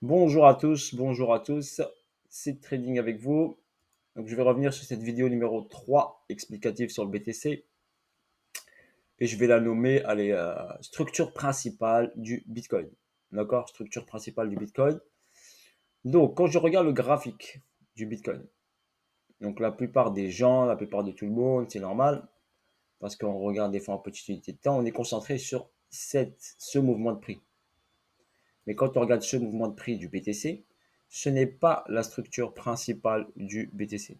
Bonjour à tous, c'est Trading avec vous. Donc, je vais revenir sur cette vidéo numéro 3 explicative sur le BTC et je vais la nommer allez, structure principale du Bitcoin. D'accord? Structure principale du Bitcoin. Donc, quand je regarde le graphique du Bitcoin, donc la plupart des gens, la plupart de tout le monde, c'est normal parce qu'on regarde des fois en petite unité de temps, on est concentré sur ce mouvement de prix. Mais quand on regarde ce mouvement de prix du BTC, ce n'est pas la structure principale du BTC.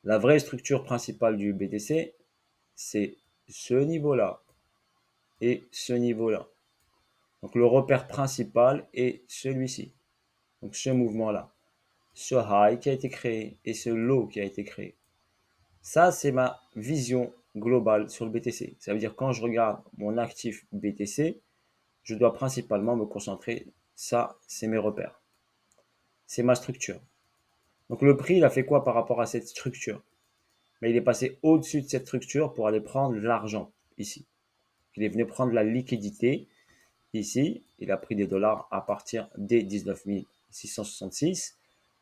La vraie structure principale du BTC, c'est ce niveau-là et ce niveau-là. Donc le repère principal est celui-ci. Donc ce mouvement-là. Ce high qui a été créé et ce low qui a été créé. Ça, c'est ma vision globale sur le BTC. Ça veut dire quand je regarde mon actif BTC, je dois principalement me concentrer. Ça, c'est mes repères. C'est ma structure. Donc le prix, il a fait quoi par rapport à cette structure? Mais il est passé au-dessus de cette structure pour aller prendre l'argent ici. Il est venu prendre la liquidité ici. Il a pris des dollars à partir des 19 666.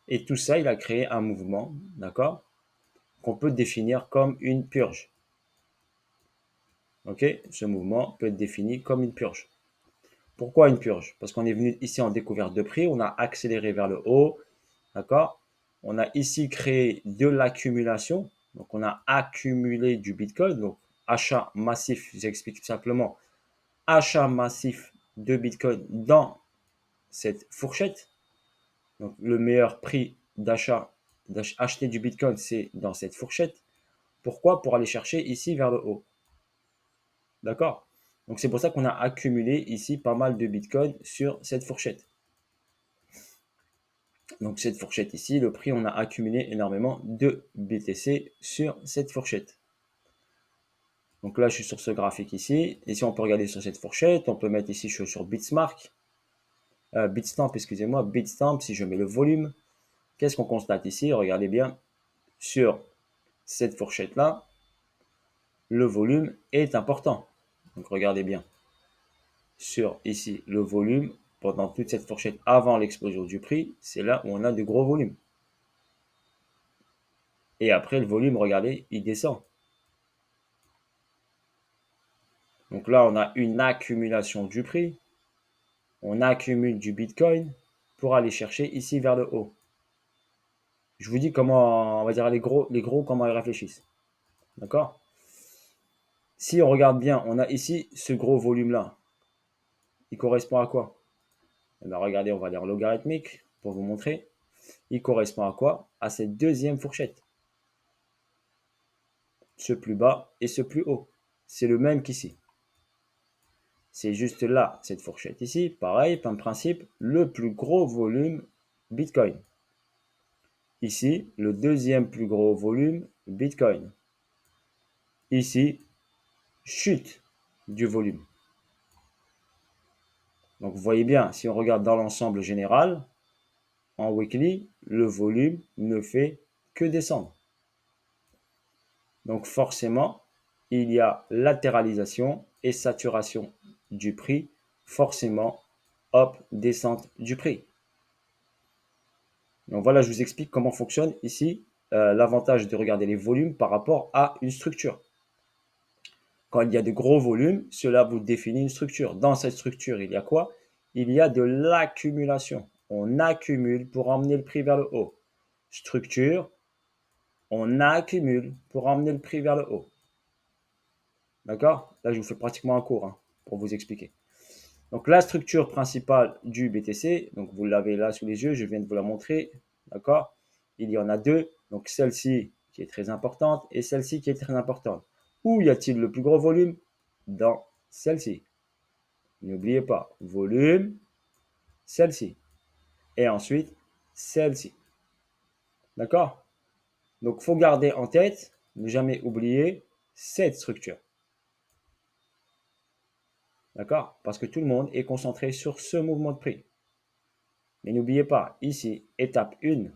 Et tout ça, il a créé un mouvement, d'accord, qu'on peut définir comme une purge. Ok, ce mouvement peut être défini comme une purge. Pourquoi une purge? Parce qu'on est venu ici en découverte de prix, on a accéléré vers le haut, d'accord? On a ici créé de l'accumulation, donc on a accumulé du Bitcoin, donc achat massif, j'explique simplement, achat massif de Bitcoin dans cette fourchette. Donc le meilleur prix d'achat, d'acheter du Bitcoin, c'est dans cette fourchette. Pourquoi? Pour aller chercher ici vers le haut. D'accord? Donc c'est pour ça qu'on a accumulé ici pas mal de Bitcoin sur cette fourchette. Donc cette fourchette ici, le prix, on a accumulé énormément de BTC sur cette fourchette. Donc là, je suis sur ce graphique ici. Et si on peut regarder sur cette fourchette, on peut mettre ici, je suis sur Bitstamp, excusez-moi, Bitstamp, si je mets le volume. Qu'est-ce qu'on constate ici? Regardez bien, sur cette fourchette-là, le volume est important. Donc regardez bien, sur ici, le volume, pendant toute cette fourchette avant l'explosion du prix, c'est là où on a de gros volumes. Et après, le volume, regardez, il descend. Donc là, on a une accumulation du prix. On accumule du Bitcoin pour aller chercher ici vers le haut. Je vous dis comment, on va dire les gros comment ils réfléchissent. D'accord? Si on regarde bien, on a ici ce gros volume-là. Il correspond à quoi? Eh bien, regardez, on va dire logarithmique pour vous montrer. Il correspond à quoi? À cette deuxième fourchette. Ce plus bas et ce plus haut. C'est le même qu'ici. C'est juste là, cette fourchette ici. Pareil, même principe, le plus gros volume Bitcoin. Ici, le deuxième plus gros volume Bitcoin. Ici, chute du volume. Donc vous voyez bien, si on regarde dans l'ensemble général, en weekly, le volume ne fait que descendre. Donc forcément, il y a latéralisation et saturation du prix. Forcément, hop, descente du prix. Donc voilà, je vous explique comment fonctionne ici l'avantage de regarder les volumes par rapport à une structure. Quand il y a de gros volumes, cela vous définit une structure. Dans cette structure, il y a quoi? Il y a de l'accumulation. On accumule pour emmener le prix vers le haut. Structure, on accumule pour emmener le prix vers le haut. D'accord? Là, je vous fais pratiquement un cours pour vous expliquer. Donc, la structure principale du BTC, donc vous l'avez là sous les yeux, je viens de vous la montrer. D'accord? Il y en a deux. Donc, celle-ci qui est très importante et celle-ci qui est très importante. Où y a-t-il le plus gros volume? Dans celle-ci. N'oubliez pas, volume, celle-ci. Et ensuite, celle-ci. D'accord? Donc, il faut garder en tête, ne jamais oublier cette structure. D'accord? Parce que tout le monde est concentré sur ce mouvement de prix. Mais n'oubliez pas, ici, étape 1,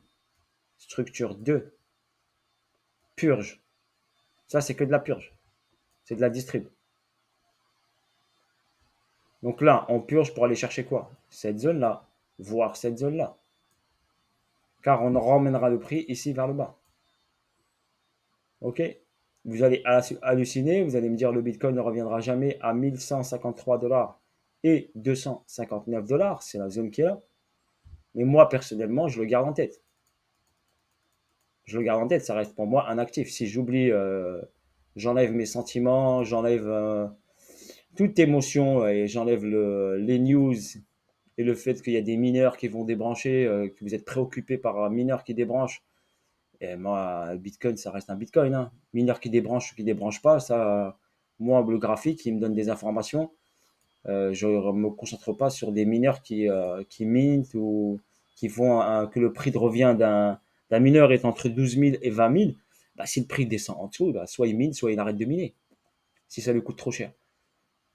structure 2, purge. Ça, c'est que de la purge. C'est de la distrib. Donc là, on purge pour aller chercher quoi? Cette zone-là. voire cette zone-là. Car on ramènera le prix ici vers le bas. Ok? Vous allez halluciner, vous allez me dire le Bitcoin ne reviendra jamais à 1153 dollars et 259 dollars, c'est la zone qui est là. Mais moi, personnellement, je le garde en tête. Je le garde en tête, ça reste pour moi un actif. Si j'oublie, j'enlève mes sentiments, j'enlève toute émotion et j'enlève les news et le fait qu'il y a des mineurs qui vont débrancher, que vous êtes préoccupé par un mineur qui débranche. Et moi, le Bitcoin, ça reste un Bitcoin, hein. Mineur qui débranche ou qui débranche pas, ça, moi, le graphique, il me donne des informations. Je ne me concentre pas sur des mineurs qui minent ou qui font que le prix de revient d'un mineur est entre 12 000 et 20 000. Bah, si le prix descend en dessous, bah, soit il mine, soit il arrête de miner, si ça lui coûte trop cher.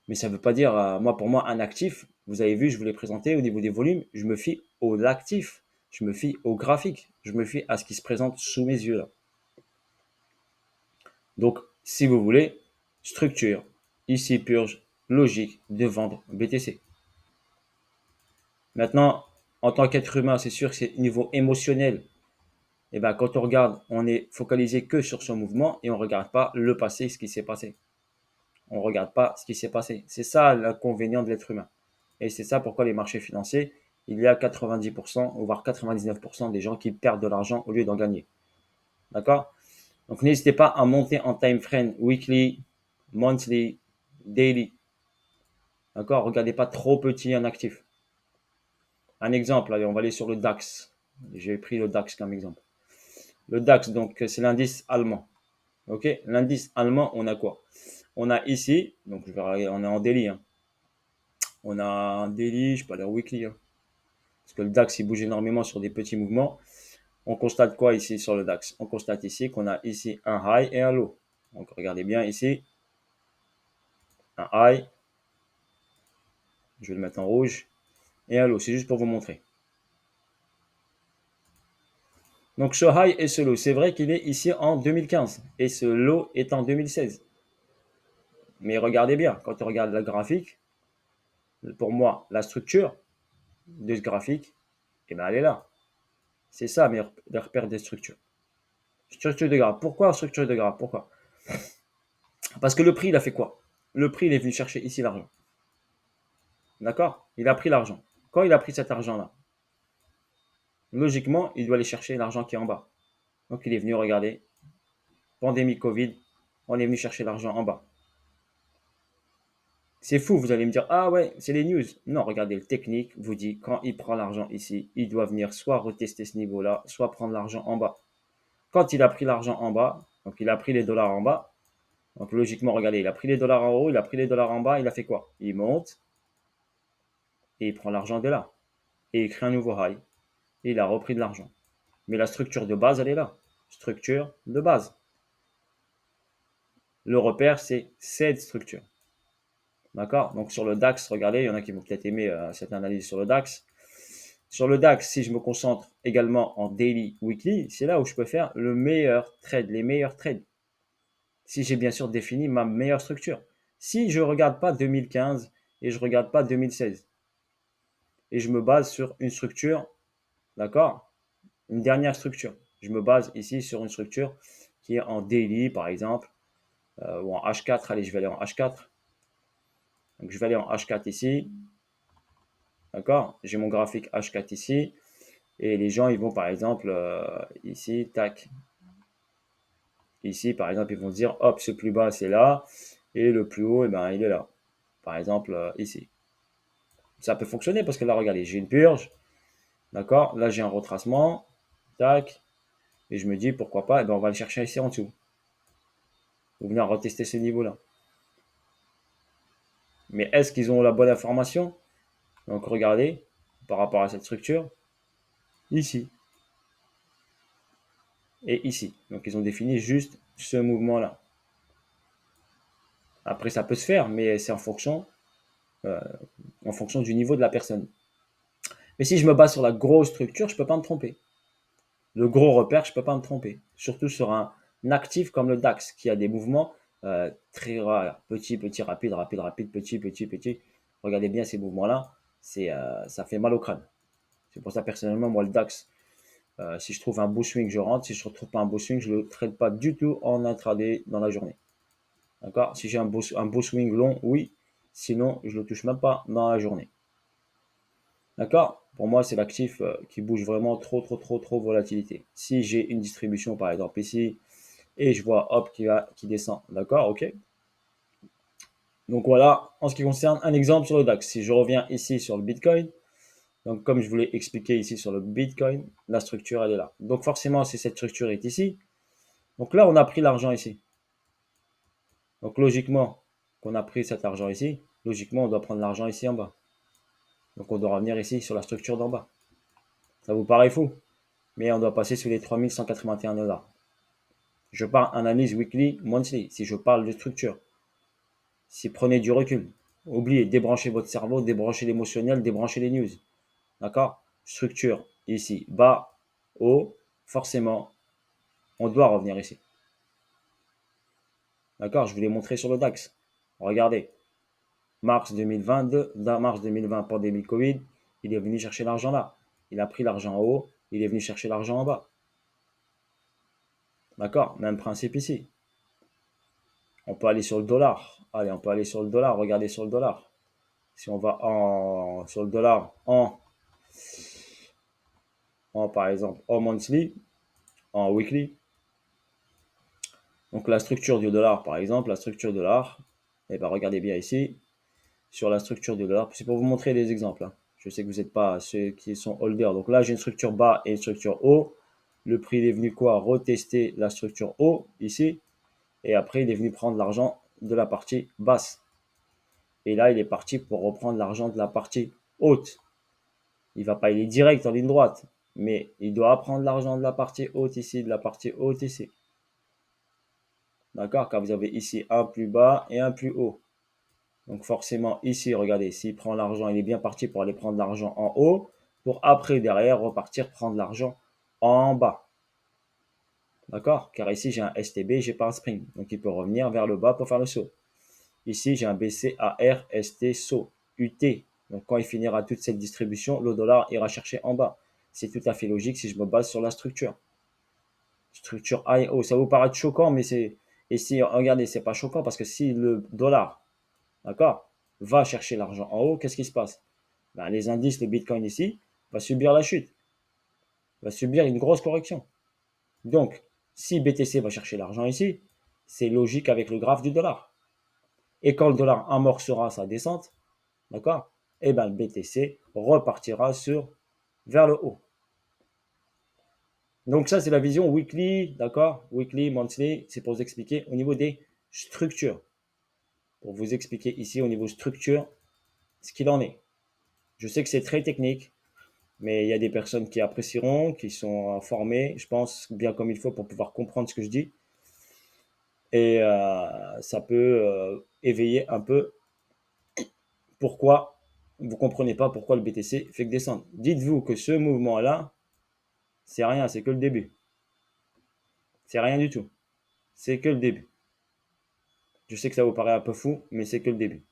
Mais ça ne veut pas dire, moi, pour moi, un actif, vous avez vu, je vous l'ai présenté au niveau des volumes, je me fie au l'actif, je me fie au graphique, je me fie à ce qui se présente sous mes yeux là. Donc, si vous voulez, structure, ici purge, logique de vendre BTC. Maintenant, en tant qu'être humain, c'est sûr que c'est niveau émotionnel. Et ben, quand on regarde, on est focalisé que sur son mouvement et on ne regarde pas le passé, ce qui s'est passé. On ne regarde pas ce qui s'est passé. C'est ça l'inconvénient de l'être humain. Et c'est ça pourquoi les marchés financiers, il y a 90%, voire 99% des gens qui perdent de l'argent au lieu d'en gagner. D'accord? Donc n'hésitez pas à monter en time frame weekly, monthly, daily. D'accord? Regardez pas trop petit un actif. Un exemple, allez, on va aller sur le DAX. J'ai pris le DAX comme exemple. Le DAX, donc, c'est l'indice allemand. Ok? L'indice allemand, on a quoi? On a ici, donc je vais regarder, on est en daily, hein. On a un daily, je peux aller en weekly, hein. Parce que le DAX, il bouge énormément sur des petits mouvements. On constate quoi ici sur le DAX? On constate ici qu'on a ici un high et un low. Donc regardez bien ici, un high, je vais le mettre en rouge, et un low, c'est juste pour vous montrer. Donc ce high et ce low, c'est vrai qu'il est ici en 2015, et ce low est en 2016. Mais regardez bien, quand on regarde le graphique, pour moi, la structure de ce graphique, eh ben, elle est là. C'est ça, les repères des structures. Structure de graphe. Pourquoi structure de graphe? Pourquoi? Parce que le prix, il a fait quoi? Le prix, il est venu chercher ici l'argent. D'accord? Il a pris l'argent. Quand il a pris cet argent-là, logiquement, il doit aller chercher l'argent qui est en bas. Donc, il est venu regarder. Pandémie Covid, on est venu chercher l'argent en bas. C'est fou, vous allez me dire, ah ouais, c'est les news. Non, regardez, le technique vous dit, quand il prend l'argent ici, il doit venir soit retester ce niveau-là, soit prendre l'argent en bas. Quand il a pris l'argent en bas, donc il a pris les dollars en bas, donc logiquement, regardez, il a pris les dollars en haut, il a pris les dollars en bas, il a fait quoi? Il monte et il prend l'argent de là. Et il crée un nouveau high. Et il a repris de l'argent. Mais la structure de base, elle est là. Structure de base. Le repère, c'est cette structure. D'accord? Donc sur le DAX, regardez, il y en a qui vont peut-être aimer cette analyse sur le DAX. Sur le DAX, si je me concentre également en daily, weekly, c'est là où je peux faire le meilleur trade, les meilleurs trades. Si j'ai bien sûr défini ma meilleure structure. Si je ne regarde pas 2015 et je ne regarde pas 2016 et je me base sur une structure, d'accord? Une dernière structure. Je me base ici sur une structure qui est en daily par exemple ou en H4. Allez, je vais aller en H4. Donc je vais aller en H4 ici. D'accord? J'ai mon graphique H4 ici. Et les gens, ils vont par exemple ici, tac. Ici, par exemple, ils vont se dire, hop, ce plus bas, c'est là. Et le plus haut, eh ben, il est là. Par exemple, ici. Ça peut fonctionner parce que là, regardez, j'ai une purge. D'accord? Là, j'ai un retracement. Tac. Et je me dis, pourquoi pas, eh ben, on va le chercher ici en dessous. Ou venir retester ce niveau-là. Mais est-ce qu'ils ont la bonne information? Donc, regardez, par rapport à cette structure, ici. Et ici. Donc, ils ont défini juste ce mouvement-là. Après, ça peut se faire, mais c'est euh, en fonction du niveau de la personne. Mais si je me base sur la grosse structure, je ne peux pas me tromper. Le gros repère, je ne peux pas me tromper. Surtout sur un actif comme le DAX, qui a des mouvements très rares. Petit, petit, rapide, rapide, rapide, petit, petit, petit. Regardez bien ces mouvements-là. Ça fait mal au crâne. C'est pour ça, personnellement, moi, le DAX, si je trouve un beau swing, je rentre. Si je ne retrouve pas un beau swing, je ne le trade pas du tout en intraday dans la journée. D'accord? Si j'ai un beau swing long, oui. Sinon, je ne le touche même pas dans la journée. D'accord? Pour moi, c'est l'actif qui bouge vraiment trop volatilité. Si j'ai une distribution, par exemple, ici, et je vois, hop, qui descend. D'accord? OK? Donc voilà, en ce qui concerne un exemple sur le DAX. Si je reviens ici sur le Bitcoin, donc comme je vous l'ai expliqué ici sur le Bitcoin, la structure, elle est là. Donc forcément, si cette structure est ici, donc là, on a pris l'argent ici. Donc logiquement, qu'on a pris cet argent ici, logiquement, on doit prendre l'argent ici en bas. Donc on doit revenir ici sur la structure d'en bas. Ça vous paraît fou? Mais on doit passer sous les 3181 $. Je parle analyse weekly, monthly, si je parle de structure. Si prenez du recul, oubliez, débranchez votre cerveau, débranchez l'émotionnel, débranchez les news. D'accord? Structure ici, bas, haut, forcément, on doit revenir ici. D'accord? Je vous l'ai montré sur le DAX. Regardez, mars 2022, mars 2020, pandémie Covid, il est venu chercher l'argent là. Il a pris l'argent en haut, il est venu chercher l'argent en bas. D'accord? Même principe ici. On peut aller sur le dollar. Allez, on peut aller sur le dollar. Regardez sur le dollar. Si on va sur le dollar par exemple, en monthly, en weekly. Donc la structure du dollar, par exemple, la structure dollar, et bien regardez bien ici, sur la structure du dollar, c'est pour vous montrer des exemples. Hein. Je sais que vous n'êtes pas ceux qui sont holders. Donc là, j'ai une structure bas et une structure haut. Le prix il est venu quoi? Retester la structure haut ici. Et après, il est venu prendre l'argent de la partie basse. Et là, il est parti pour reprendre l'argent de la partie haute. Il va pas, il est direct en ligne droite. Mais il doit prendre l'argent de la partie haute ici, de la partie haute ici. D'accord? Car vous avez ici un plus bas et un plus haut. Donc forcément, ici, regardez, s'il prend l'argent, il est bien parti pour aller prendre l'argent en haut, pour après, derrière, repartir prendre l'argent en bas. D'accord? Car ici, j'ai un STB, j'ai pas un spring. Donc il peut revenir vers le bas pour faire le saut. Ici, j'ai un BCAR, ST, saut, UT. Donc quand il finira toute cette distribution, le dollar ira chercher en bas. C'est tout à fait logique si je me base sur la structure. Structure IO, ça vous paraît choquant, mais c'est... Et si, regardez, c'est pas choquant parce que si le dollar, d'accord, va chercher l'argent en haut, qu'est-ce qui se passe? Ben, les indices, le Bitcoin ici, va subir la chute, va subir une grosse correction. Donc, si BTC va chercher l'argent ici, c'est logique avec le graphe du dollar. Et quand le dollar amorcera sa descente, d'accord, et ben le BTC repartira vers le haut. Donc ça, c'est la vision weekly, d'accord, weekly, monthly, c'est pour vous expliquer au niveau des structures. Pour vous expliquer ici au niveau structure ce qu'il en est. Je sais que c'est très technique, mais il y a des personnes qui apprécieront, qui sont formées, je pense, bien comme il faut pour pouvoir comprendre ce que je dis. Et ça peut éveiller un peu pourquoi vous ne comprenez pas pourquoi le BTC fait que descendre. Dites-vous que ce mouvement-là, c'est rien, c'est que le début. C'est rien du tout. C'est que le début. Je sais que ça vous paraît un peu fou, mais c'est que le début.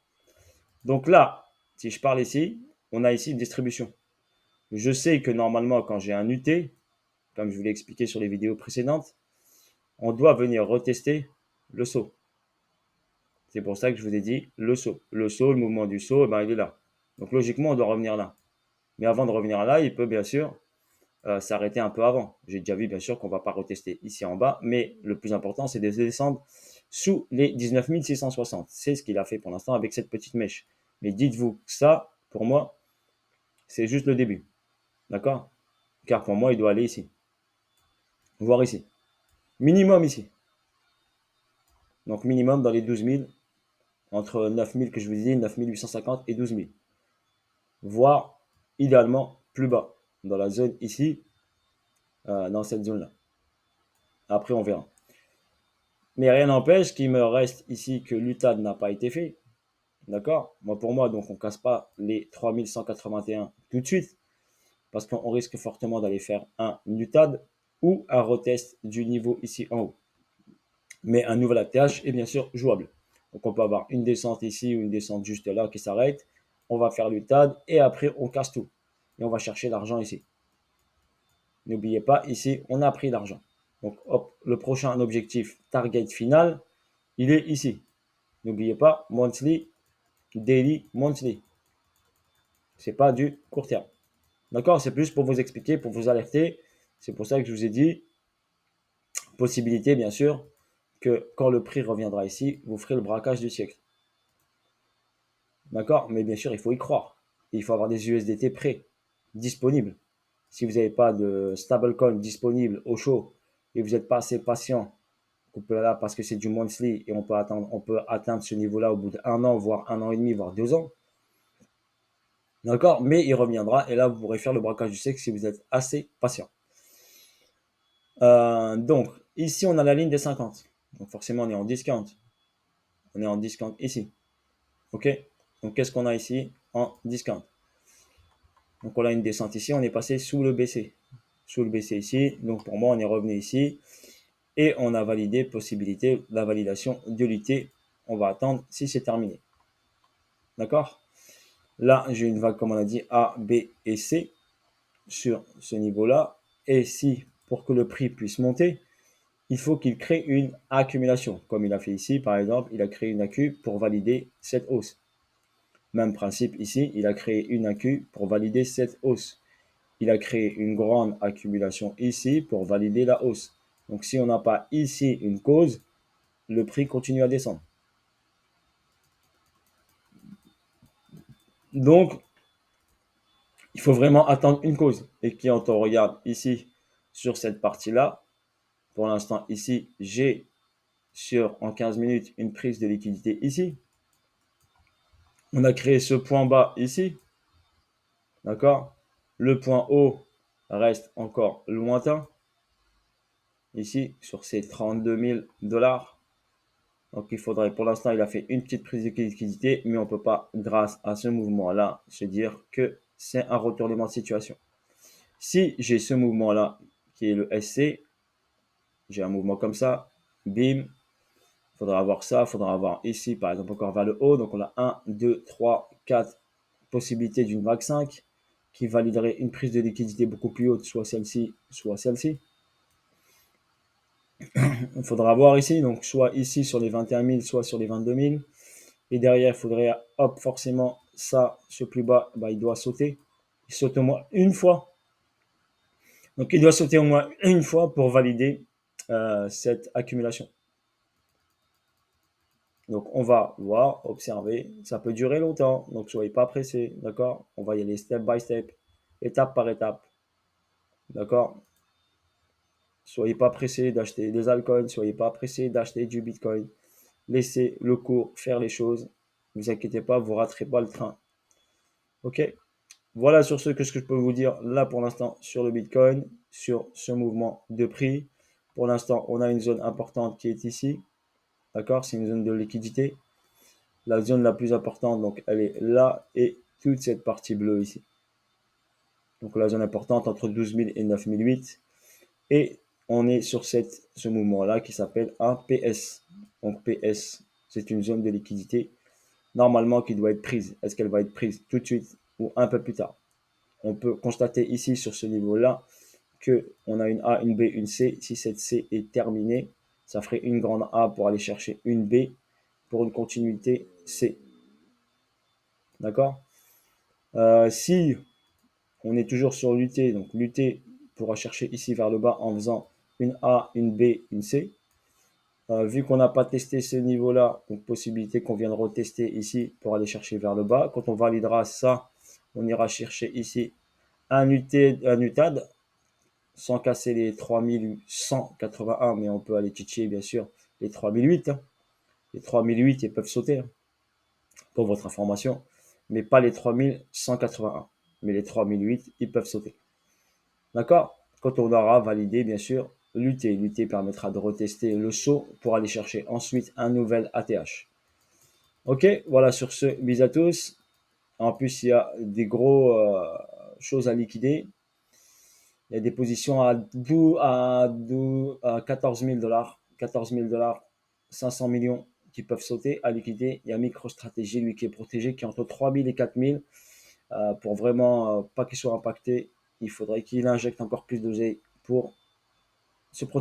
Donc là, si je parle ici, on a ici une distribution. Je sais que normalement, quand j'ai un UT, comme je vous l'ai expliqué sur les vidéos précédentes, on doit venir retester le saut. C'est pour ça que je vous ai dit le saut. Le saut, le mouvement du saut, eh ben, il est là. Donc logiquement, on doit revenir là. Mais avant de revenir là, il peut bien sûr s'arrêter un peu avant. J'ai déjà vu bien sûr qu'on ne va pas retester ici en bas, mais le plus important, c'est de descendre sous les 19 660. C'est ce qu'il a fait pour l'instant avec cette petite mèche. Mais dites-vous que ça, pour moi, c'est juste le début. D'accord? Car pour moi, il doit aller ici. Voir ici. Minimum ici. Donc minimum dans les 12 000, entre 9 000 que je vous dis, 9 850 et 12 000. Voire idéalement plus bas, dans la zone ici, dans cette zone-là. Après, on verra. Mais rien n'empêche qu'il me reste ici que l'UTAD n'a pas été fait. D'accord? Moi, pour moi, donc on ne casse pas les 3181 tout de suite, parce qu'on risque fortement d'aller faire un UTAD ou un retest du niveau ici en haut. Mais un nouvel ATH est bien sûr jouable. Donc on peut avoir une descente ici ou une descente juste là qui s'arrête. On va faire l'UTAD et après on casse tout. et on va chercher l'argent ici. N'oubliez pas, ici, on a pris l'argent. Donc, hop, le prochain objectif, target final, il est ici. N'oubliez pas, monthly, daily, monthly. Ce n'est pas du court terme. D'accord? C'est plus pour vous expliquer, pour vous alerter. C'est pour ça que je vous ai dit, possibilité, bien sûr, que quand le prix reviendra ici, vous ferez le braquage du siècle. D'accord? Mais bien sûr, il faut y croire. Il faut avoir des USDT prêts, disponibles. Si vous n'avez pas de stablecoin disponible au chaud et vous n'êtes pas assez patient, là, parce que c'est du monthly et on peut atteindre ce niveau-là au bout d'un an, voire un an et demi, voire 2 ans. D'accord? Mais il reviendra et là, vous pourrez faire le braquage du siècle si vous êtes assez patient. Donc, ici, on a la ligne des 50. Donc, forcément, on est en discount. On est en discount ici. OK? Donc, qu'est-ce qu'on a ici en discount? Donc, on a une descente ici. On est passé sous le BC. Sous le BC ici. Donc, pour moi, on est revenu ici. Et on a validé possibilité, la validation de l'UT. On va attendre si c'est terminé. D'accord? Là, j'ai une vague, comme on a dit, A, B et C sur ce niveau-là. Et si, pour que le prix puisse monter, il faut qu'il crée une accumulation. Comme il a fait ici, par exemple, il a créé une AQ pour valider cette hausse. Même principe ici, il a créé une AQ pour valider cette hausse. Il a créé une grande accumulation ici pour valider la hausse. Donc, si on n'a pas ici une cause, le prix continue à descendre. Donc, il faut vraiment attendre une cause. Et quand on regarde ici sur cette partie-là, pour l'instant ici, j'ai en 15 minutes une prise de liquidité ici. On a créé ce point bas ici. D'accord? Le point haut reste encore lointain. Ici, sur ces 32 000 $. Donc, il faudrait, pour l'instant, il a fait une petite prise de liquidité, mais on ne peut pas, grâce à ce mouvement-là, se dire que c'est un retournement de situation. Si j'ai ce mouvement-là, qui est le SC, j'ai un mouvement comme ça, bim, il faudra avoir ça, il faudra avoir ici, par exemple, encore vers le haut. Donc, on a 1, 2, 3, 4 possibilités d'une vague 5 qui validerait une prise de liquidité beaucoup plus haute, soit celle-ci, soit celle-ci. Il faudra voir ici, donc soit ici sur les 21 000, soit sur les 22 000. Et derrière, il faudrait, hop, forcément, ça, ce plus bas, bah, il doit sauter. Il saute au moins une fois. Donc, il doit sauter au moins une fois pour valider cette accumulation. Donc, on va voir, observer. Ça peut durer longtemps, donc soyez pas pressés, d'accord? On va y aller step by step, étape par étape, d'accord? Soyez pas pressés d'acheter des altcoins, soyez pas pressés d'acheter du Bitcoin. Laissez le cours faire les choses. Ne vous inquiétez pas, vous ne raterez pas le train. Ok? Voilà sur ce que je peux vous dire là pour l'instant sur le Bitcoin, sur ce mouvement de prix. Pour l'instant, on a une zone importante qui est ici. D'accord? C'est une zone de liquidité. La zone la plus importante, donc elle est là et toute cette partie bleue ici. Donc la zone importante entre 12 000 et 9 008. Et on est sur ce mouvement-là qui s'appelle un PS. Donc PS, c'est une zone de liquidité normalement qui doit être prise. Est-ce qu'elle va être prise tout de suite ou un peu plus tard? On peut constater ici sur ce niveau-là qu'on a une A, une B, une C. Si cette C est terminée, ça ferait une grande A pour aller chercher une B pour une continuité C. D'accord? Si on est toujours sur l'UT, donc l'UT pourra chercher ici vers le bas en faisant une A, une B, une C. Vu qu'on n'a pas testé ce niveau-là, donc possibilité qu'on vienne retester ici pour aller chercher vers le bas. Quand on validera ça, on ira chercher ici un UTAD sans casser les 3181, mais on peut aller titiller bien sûr les 3008. Les 3008, ils peuvent sauter, pour votre information, mais pas les 3181. Mais les 3008, ils peuvent sauter. D'accord? Quand on aura validé, bien sûr, l'UT. L'UT permettra de retester le saut pour aller chercher ensuite un nouvel ATH. Ok, voilà sur ce, bis à tous. En plus, il y a des gros choses à liquider. Il y a des positions à 14 000 $, 14 000 $, 500 millions qui peuvent sauter à liquider. Il y a MicroStratégie, lui, qui est protégé, qui est entre 3 000 et 4 000. pour vraiment pas qu'il soit impacté, il faudrait qu'il injecte encore plus d'oseille pour se protéger.